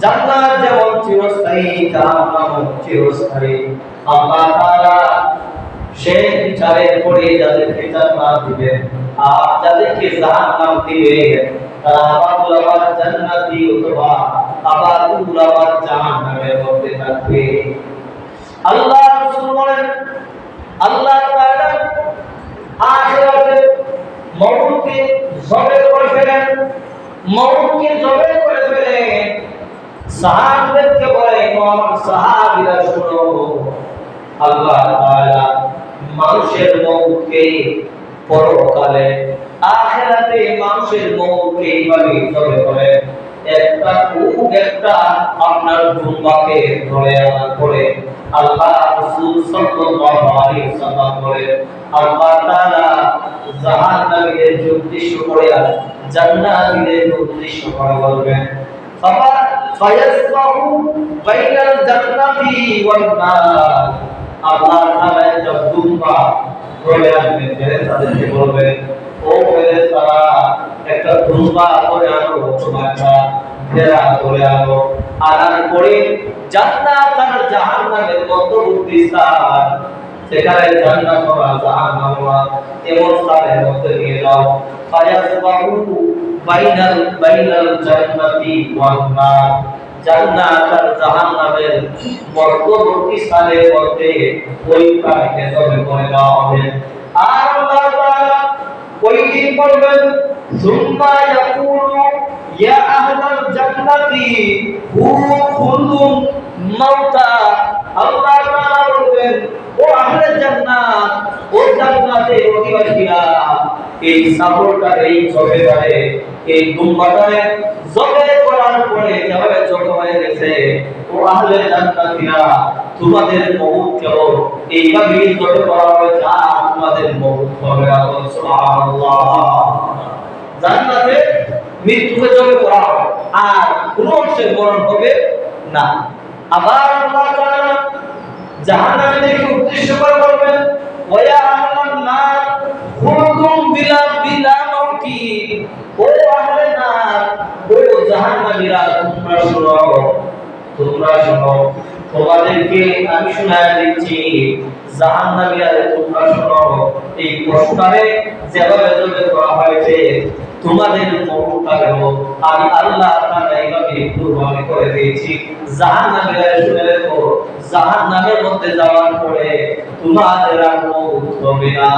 জান্নাত যেমন চিরস্থায়ী, জাহান্নামও চিরস্থায়ী। আল্লাহ তাআলা সেই বিচারের পরে যাদেরকে জান্নাত দিবেন আর যাদেরকে জাহান্নাম দিবেন, তারা আবার জান্নাতি অথবা আবার জাহান্নামের মধ্যে থাকবে। আল্লাহ রাসূল বলেন, আল্লাহ তাআলা আখিরাতে মওতকে জবে করে ফেলেন, মওতকে জবে করে ফেলেন। সাহাবীদেরকে বলেন, আমার সাহাবীরা শুনো, আল্লাহ তাআলা মানুষের মওতকে পরকালে আখিরাতে মানুষের মওতকে এইভাবে জবে করে। একটা আপনার দুম্বাকে ধরে আনার পরে আল্লাহ রাসূল সাল্লাল্লাহু আলাইহি ওয়াসাল্লাম বলেন, আল্লাহ তাআলা জাহান্নামীদের উদ্দেশ্য করে জান্নাতীদের উদ্দেশ্য করে বলবেন, ফায়াসবাহু বাইনাল জান্নাতি ওয়ান নার। আল্লাহ তাআলা একটা দুম্বা ধরে আনবেন, ফেরেশতাদেরকে বলবেন, ও ফেরেশতারা একটা দুম্বা করে আনো, তোমরা ভেড়া ধরে আনো। আনার পরে জান্নাত আর জাহান্নামের মধ্যবর্তী স্থান, সেখানে জান্নাত আর জাহান্নাম এমন স্থানের মধ্যে নিয়ে যাও। ফায়াসবাহু বাইনাল জান্নাতি ওয়ান নার। জান্নাত আর জাহান্নামের মধ্যবর্তী স্থানের মধ্যে ওই প্রাণীকে জবে করে দেওয়া হবে। আর আল্লাহ তাআলা ওই দিন বলবেন, সুম্মা ইয়াকুলু ইয়া আহলাল জান্নাতি খুলুদুন মাউতা। আল্লাহ তাআলা বলবেন, ও আহলে জান্নাত, ও জান্নাতের অধিবাসীরা, এই সাবরটারে, এই জবেটারে, এই দুম্বাটারে জবে করার পরে যেভাবে জবে হয়ে গেছে, ও আহলে জান্নাতীরা, তোমাদের মওত কেবল এইভাবেই জবে করা হবে যা তোমাদের মওত হবে। সুবহানাল্লাহ। জান্নাতে মৃত্যুকে জবে করা হবে আর কোন অংশের মরণ হবে না। আবার আল্লাহ তাআলা জাহান্নামীদেরকে উদ্দেশ্য করে বলবেন, ওয়া আহলান নার খুলুদুম বিলা মাউতি। ও আহলে নার, ও জাহান্নামীরা, তোমরা শোনো, তোমাদেরকে আমি শোনায় দিচ্ছি। জাহান্নামীরা, তোমরা শোনো, এই কষ্টারে যেভাবে জবে করা হয়েছে, তোমাদের মওতটাও আমি আল্লাহ তাআলা এইভাবে কুরবানি করে দিয়েছি। জাহান্নামীরা শুনে রেখো, জাহান্নামের মধ্যে যাওয়ার পরে তোমাদের আর মওত হবে না।